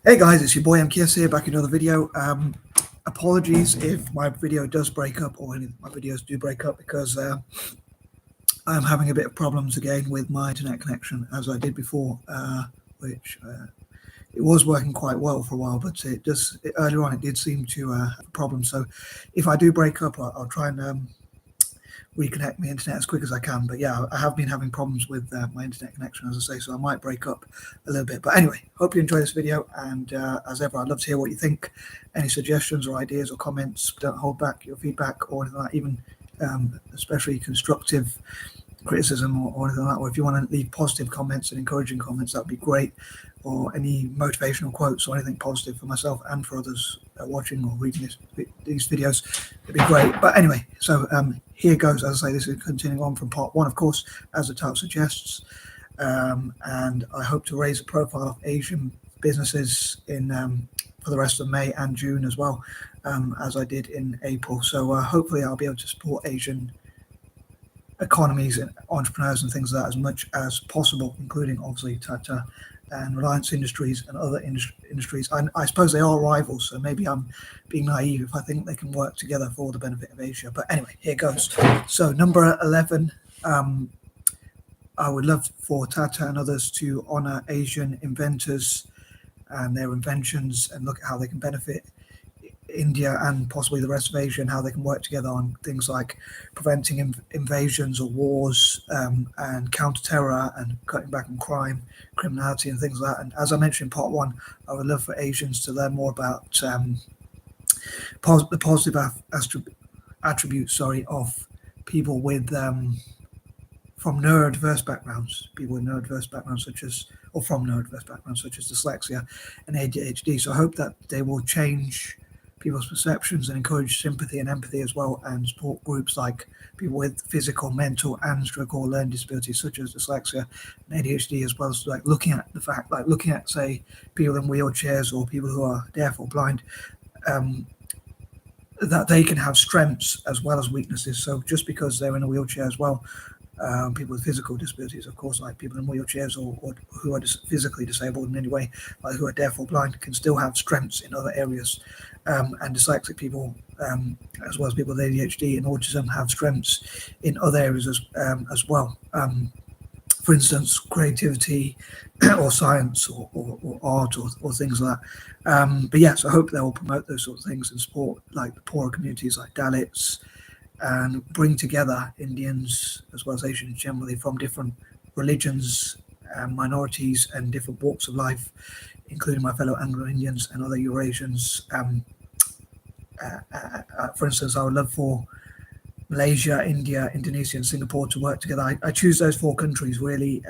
Hey guys, it's your boy M.K.S here, back in another video. Apologies if my video does break up, or any of my videos do break up, because I'm having a bit of problems again with my internet connection, as I did before, which it was working quite well for a while, but earlier on it did seem to have a problem. So if I do break up, I'll try and reconnect my internet as quick as I can. But yeah, I have been having problems with my internet connection, as I say, so I might break up a little bit. But anyway, hope you enjoy this video, and as ever, I'd love to hear what you think. Any suggestions or ideas or comments, don't hold back your feedback or anything like that, even especially constructive criticism or anything like that. Or if you want to leave positive comments and encouraging comments, that would be great. Or any motivational quotes or anything positive for myself and for others watching or reading these videos, it'd be great. But anyway, so here goes. As I say, this is continuing on from part one, of course, as the title suggests, and I hope to raise the profile of Asian businesses for the rest of May and June as well, as I did in April. So hopefully I'll be able to support Asian economies and entrepreneurs and things like that as much as possible, including obviously Tata and Reliance Industries and other industries. I suppose they are rivals, so maybe I'm being naive if I think they can work together for the benefit of Asia. But anyway, here goes. So number 11, I would love for Tata and others to honor Asian inventors and their inventions and look at how they can benefit India and possibly the rest of Asia, and how they can work together on things like preventing invasions or wars, and counter-terror and cutting back on crime, criminality and things like that. And as I mentioned in part one, I would love for Asians to learn more about the positive attributes of people with from neurodiverse backgrounds, from neurodiverse backgrounds such as dyslexia and ADHD. So I hope that they will change people's perceptions and encourage sympathy and empathy as well, and support groups like people with physical, mental and stroke or learning disabilities such as dyslexia and ADHD, as well as looking at say people in wheelchairs or people who are deaf or blind, that they can have strengths as well as weaknesses. So just because they're in a wheelchair as well, people with physical disabilities, of course, like people in wheelchairs or who are physically disabled in any way, like who are deaf or blind, can still have strengths in other areas. And dyslexic people, as well as people with ADHD and autism, have strengths in other areas as well. For instance, creativity or science or art or things like that. But yes, I hope they will promote those sort of things and support like the poorer communities like Dalits, and bring together Indians as well as Asians generally from different religions and minorities and different walks of life, including my fellow Anglo-Indians and other Eurasians. For instance, I would love for Malaysia, India, Indonesia and Singapore to work together. I choose those four countries really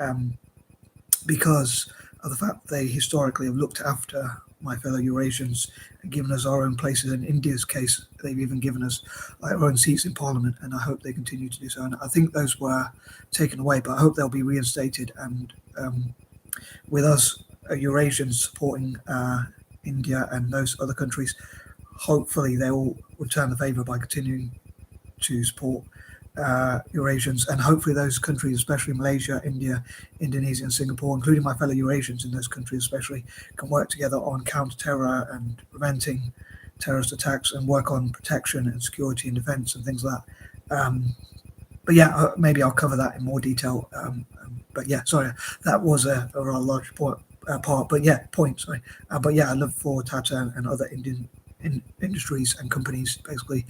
because of the fact that they historically have looked after my fellow Eurasians and given us our own places. In India's case, they've even given us our own seats in Parliament, and I hope they continue to do so. And I think those were taken away, but I hope they'll be reinstated. And with us Eurasians supporting India and those other countries, hopefully they will return the favour by continuing to support Eurasians, and hopefully those countries, especially Malaysia, India, Indonesia and Singapore, including my fellow Eurasians in those countries especially, can work together on counter-terror and preventing terrorist attacks and work on protection and security and defence and things like that. But yeah, maybe I'll cover that in more detail. But yeah, sorry, that was a rather large part. But yeah, but yeah, I love for Tata and other Indian industries and companies basically,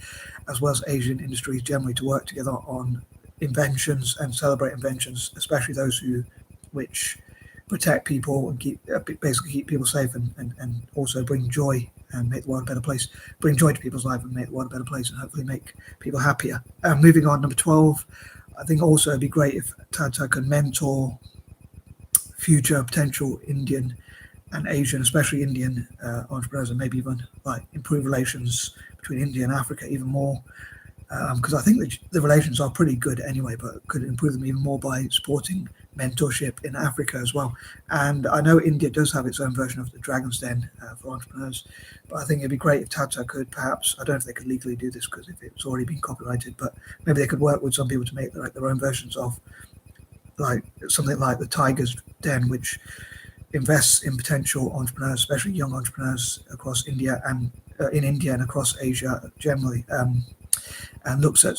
as well as Asian industries generally, to work together on inventions and celebrate inventions, especially those which protect people and keep people safe and also bring joy and make the world a better place, bring joy to people's life and make the world a better place, and hopefully make people happier. Moving on, number 12, I think also it'd be great if Tata could mentor future potential Indian and Asian, especially Indian entrepreneurs, and maybe even like improve relations between India and Africa even more, because I think the relations are pretty good anyway, but could improve them even more by supporting mentorship in Africa as well. And I know India does have its own version of the Dragon's Den for entrepreneurs, but I think it'd be great if Tata could perhaps, I don't know if they could legally do this because if it's already been copyrighted, but maybe they could work with some people to make their own versions of like something like the Tiger's Den, which invests in potential entrepreneurs, especially young entrepreneurs across India and in India and across Asia generally, and looks at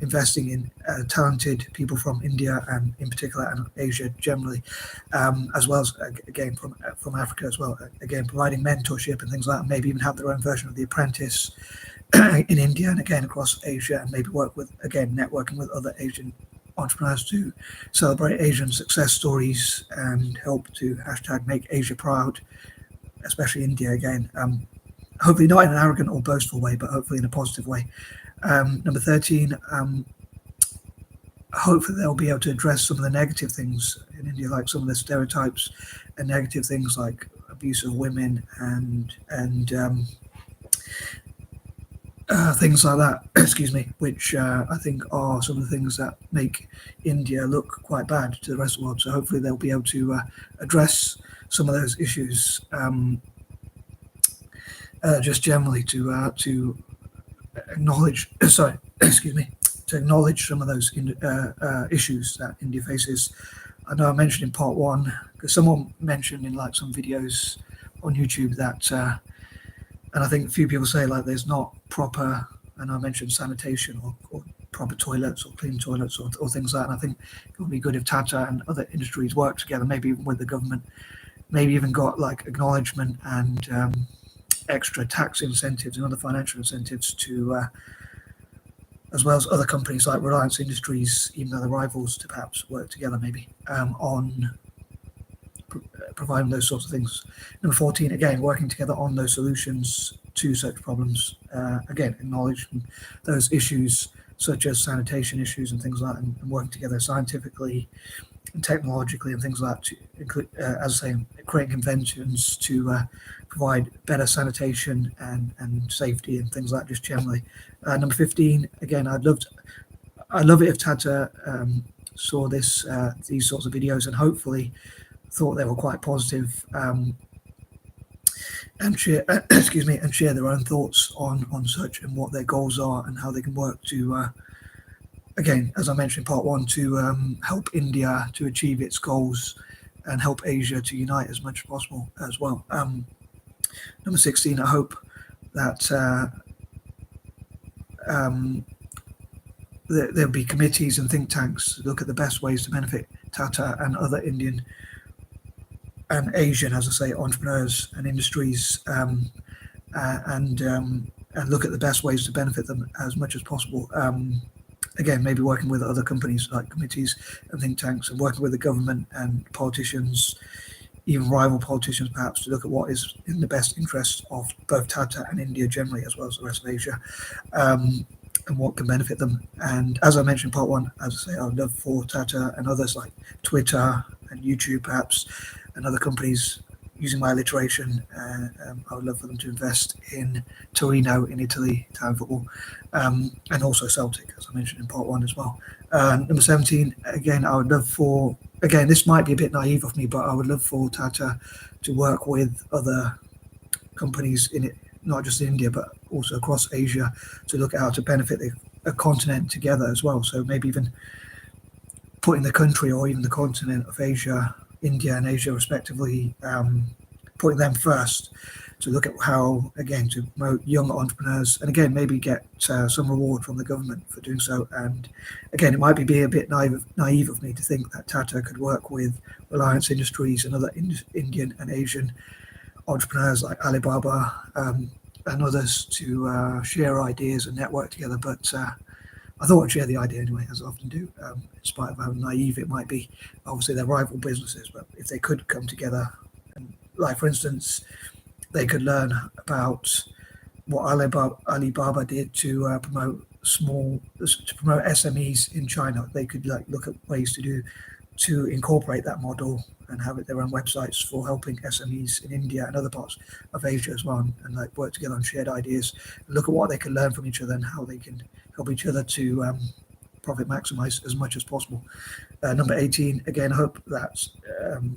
investing in talented people from India and in particular and Asia generally, as well as again from Africa as well. Again, providing mentorship and things like that. Maybe even have their own version of The Apprentice in India and again across Asia, and maybe work with networking with other Asian entrepreneurs to celebrate Asian success stories and help to #make Asia proud, especially India again. Hopefully not in an arrogant or boastful way, but hopefully in a positive way. Number 13, hopefully they'll be able to address some of the negative things in India, like some of the stereotypes and negative things like abuse of women and things like that, excuse me, which I think are some of the things that make India look quite bad to the rest of the world. So hopefully they'll be able to address some of those issues just generally to acknowledge, sorry, excuse me, to acknowledge some of those issues that India faces. I know I mentioned in part one, because someone mentioned in like some videos on YouTube that, and I think a few people say like there's not proper, and I mentioned sanitation or proper toilets or clean toilets or things like that. And I think it would be good if Tata and other industries work together, maybe even with the government, maybe even got like acknowledgement and extra tax incentives and other financial incentives to, as well as other companies like Reliance Industries, even though they're rivals, to perhaps work together maybe on providing those sorts of things. Number 14, again, working together on those solutions to such problems. Again, acknowledging those issues such as sanitation issues and things like that, and working together scientifically and technologically and things like that, to include, as I say, creating inventions to provide better sanitation and safety and things like that, just generally. Number 15, again, I'd love it if Tata saw these sorts of videos and hopefully thought they were quite positive, and share and share their own thoughts on such and what their goals are and how they can work to again, as I mentioned in part one, to help India to achieve its goals and help Asia to unite as much as possible as well. Number 16, I hope that there'll be committees and think tanks to look at the best ways to benefit Tata and other Indian and Asian, as I say, entrepreneurs and industries, and look at the best ways to benefit them as much as possible. Again, maybe working with other companies like committees and think tanks, and working with the government and politicians, even rival politicians perhaps, to look at what is in the best interest of both Tata and India generally, as well as the rest of Asia, and what can benefit them. And as I mentioned in part one, as I say, I would love for Tata and others like Twitter and YouTube perhaps, and other companies using my alliteration, I would love for them to invest in Torino in Italy, Italian football, and also Celtic, as I mentioned in part one as well. Number 17, again, I would love for, again, this might be a bit naive of me, but I would love for Tata to work with other companies in it, not just in India, but also across Asia, to look at how to benefit a continent together as well. So maybe even putting the country or even the continent of Asia, India and Asia respectively, putting them first to look at how, again, to promote young entrepreneurs, and again, maybe get some reward from the government for doing so. And again, it might be a bit naive of me to think that Tata could work with Reliance Industries and other Indian and Asian entrepreneurs like Alibaba and others to share ideas and network together. But I thought I'd share the idea anyway, as I often do, in spite of how naive it might be. Obviously, they're rival businesses, but if they could come together, and like for instance, they could learn about what Alibaba did to promote SMEs in China. They could like look at ways to incorporate that model and have it their own websites for helping SMEs in India and other parts of Asia as well, and like work together on shared ideas, and look at what they can learn from each other and how they can help each other to profit maximize as much as possible. Number 18, again, I hope that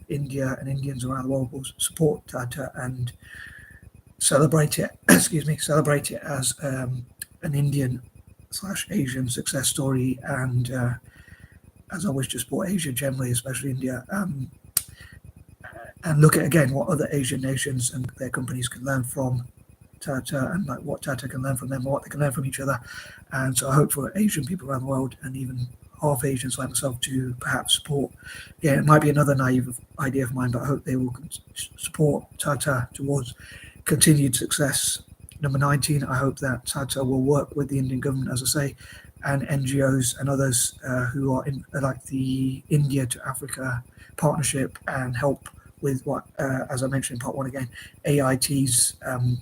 India and Indians around the world will support Tata and celebrate it, celebrate it as an Indian/Asian success story, and as I wish to support Asia generally, especially India, and look at again what other Asian nations and their companies can learn from Tata, and like what Tata can learn from them, or what they can learn from each other. And so I hope for Asian people around the world, and even half Asians like myself, to perhaps support. Yeah, it might be another naive idea of mine, but I hope they will support Tata towards continued success. Number 19, I hope that Tata will work with the Indian government, as I say, and NGOs and others who are in like the India to Africa partnership, and help with what, as I mentioned in part one again, AITs,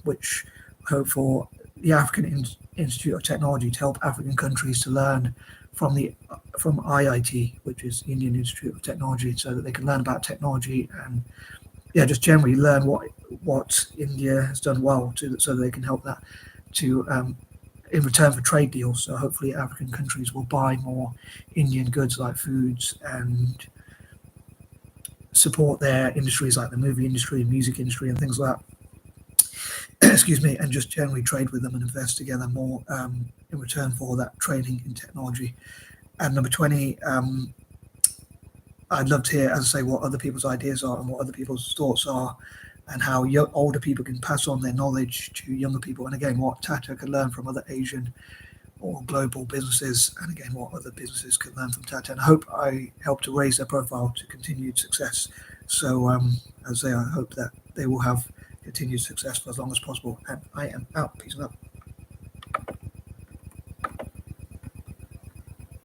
which I hope for the African Institute of Technology to help African countries to learn from IIT, which is Indian Institute of Technology, so that they can learn about technology and just generally learn what India has done well, so that they can help that to in return for trade deals. So hopefully African countries will buy more Indian goods like foods, and support their industries like the movie industry and music industry and things like that. Excuse me, and just generally trade with them and invest together more in return for that training in technology. And number 20, I'd love to hear, as I say, what other people's ideas are and what other people's thoughts are, and how older people can pass on their knowledge to younger people. And again, what Tata could learn from other Asian or global businesses, and again, what other businesses could learn from Tata. And I hope I help to raise their profile to continued success. So, as I say, I hope that they will have continued success for as long as possible. And I am out. Peace and love.